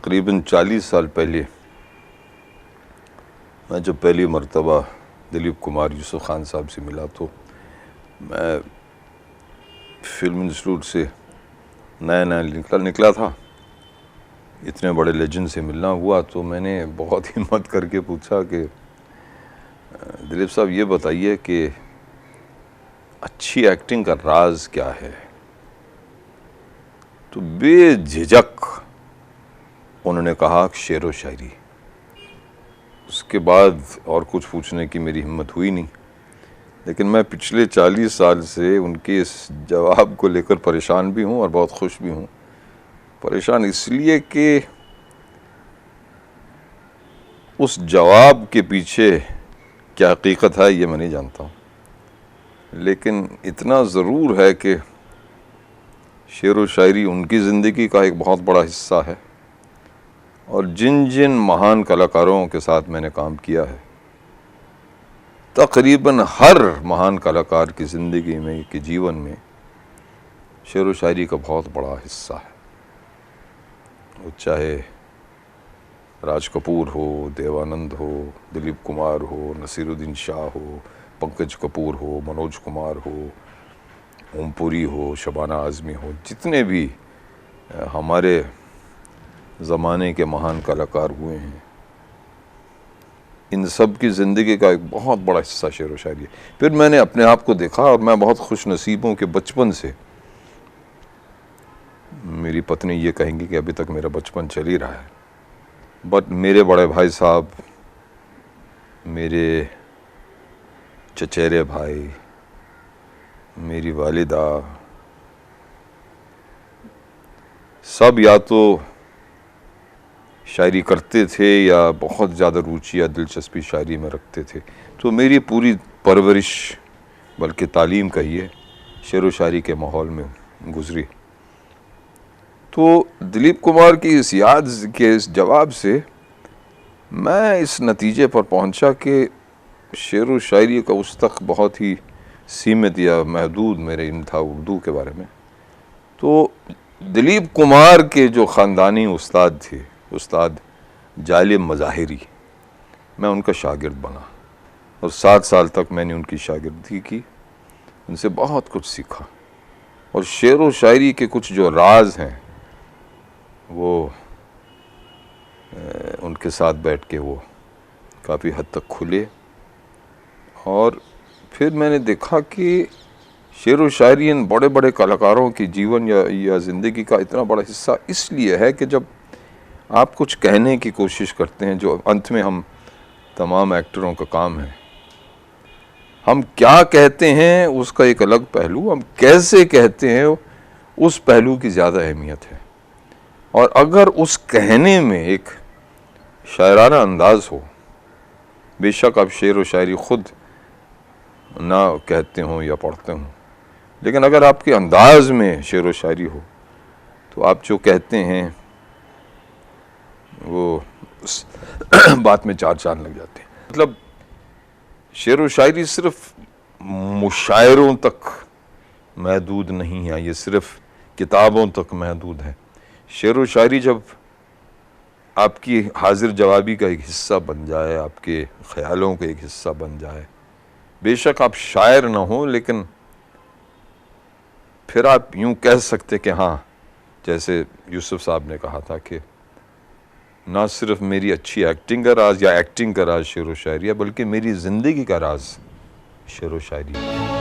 तकरीबन 40 साल पहले मैं जब पहली मरतबा दिलीप कुमार यूसुफ खान साहब से मिला तो मैं फिल्म इंस्टीट्यूट से नया निकला था। इतने बड़े लेजेंड से मिलना हुआ तो मैंने बहुत हिम्मत करके पूछा कि दिलीप साहब ये बताइए कि अच्छी एक्टिंग का राज क्या है। तो बेझिझक उन्होंने कहा शेर व शायरी। उसके बाद और कुछ पूछने की मेरी हिम्मत हुई नहीं, लेकिन मैं पिछले 40 साल से उनके इस जवाब को लेकर परेशान भी हूँ और बहुत खुश भी हूँ। परेशान इसलिए कि उस जवाब के पीछे क्या हकीकत है ये मैं नहीं जानता हूँ, लेकिन इतना ज़रूर है कि शेर व शायरी उनकी ज़िंदगी का एक बहुत बड़ा हिस्सा है और जिन जिन महान कलाकारों के साथ मैंने काम किया है, तकरीबन हर महान कलाकार की ज़िंदगी में, के जीवन में शेर व शायरी का बहुत बड़ा हिस्सा है। वो चाहे राज कपूर हो, देवानंद हो, दिलीप कुमार हो, नसीरुद्दीन शाह हो, पंकज कपूर हो, मनोज कुमार हो, ओमपुरी हो, शबाना आज़मी हो, जितने भी हमारे ज़माने के महान कलाकार हुए हैं, इन सब की ज़िंदगी का एक बहुत बड़ा हिस्सा शेर व शायरी है। फिर मैंने अपने आप को देखा और मैं बहुत खुश नसीब हूँ कि बचपन से, मेरी पत्नी ये कहेंगी कि अभी तक मेरा बचपन चल ही रहा है, बट मेरे बड़े भाई साहब, मेरे चचेरे भाई, मेरी वालिदा, सब या तो शायरी करते थे या बहुत ज़्यादा रुचि या दिलचस्पी शायरी में रखते थे। तो मेरी पूरी परवरिश, बल्कि तालीम कहिए, शेर व शायरी के माहौल में गुजरी। तो दिलीप कुमार की इस याद के इस जवाब से मैं इस नतीजे पर पहुंचा कि शेर व शायरी का उस तक बहुत ही सीमित या महदूद मेरे इल्म था उर्दू के बारे में। तो दिलीप कुमार के जो ख़ानदानी उस्ताद थे, उस्ताद जालिम मज़ाहिरी, मैं उनका शागिर्द बना और 7 साल तक मैंने उनकी शागिर्दी की, उनसे बहुत कुछ सीखा और शेर व शायरी के कुछ जो राज हैं वो उनके साथ बैठ के वो काफ़ी हद तक खुले। और फिर मैंने देखा कि शेर व शायरी इन बड़े बड़े कलाकारों की जीवन या ज़िंदगी का इतना बड़ा हिस्सा इसलिए है कि जब आप कुछ कहने की कोशिश करते हैं, जो अंत में हम तमाम एक्टरों का काम है, हम क्या कहते हैं उसका एक अलग पहलू, हम कैसे कहते हैं उस पहलू की ज़्यादा अहमियत है। और अगर उस कहने में एक शायराना अंदाज़ हो, बेशक आप शेर व शायरी ख़ुद ना कहते हों या पढ़ते हों, लेकिन अगर आपके अंदाज़ में शेर व शायरी हो तो आप जो कहते हैं वो उस बात में 4 चांद लग जाते हैं। मतलब शेर व शायरी सिर्फ मुशायरों तक महदूद नहीं है, ये सिर्फ किताबों तक महदूद है। शेर व शायरी जब आपकी हाजिर जवाबी का एक हिस्सा बन जाए, आपके ख़यालों का एक हिस्सा बन जाए, बेशक आप शायर ना हो, लेकिन फिर आप यूँ कह सकते कि हाँ, जैसे यूसुफ साहब ने कहा था कि ना सिर्फ मेरी अच्छी एक्टिंग का राज या एक्टिंग का राज शेर व शायरी है, बल्कि मेरी ज़िंदगी का राज शेर व शायरी है।